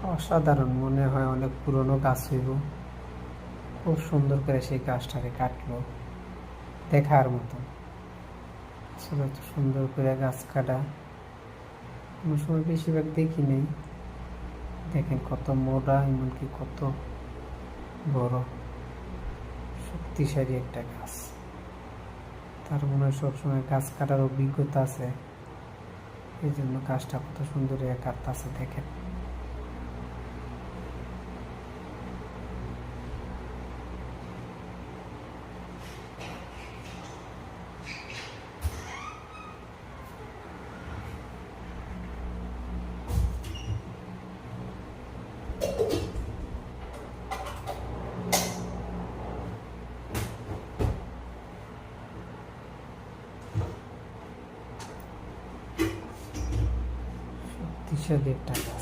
অসাধারণ, মনে হয় অনেক পুরনো গাছ হইব। খুব সুন্দর করে সেই গাছটাকে কাটলো, দেখার মতো। আসলে এত সুন্দর করে গাছ কাটা কোনো সময় বেশিরভাগ দেখি নেই। দেখেন কত মোটা, এমনকি কত বড়, শক্তিশালী একটা গাছ। তার মনে হয় সবসময় গাছ কাটার অভিজ্ঞতা আছে, এই জন্য গাছটা কত সুন্দর কাটতেছে দেখেন। শক্তিশালী একটা গাছ।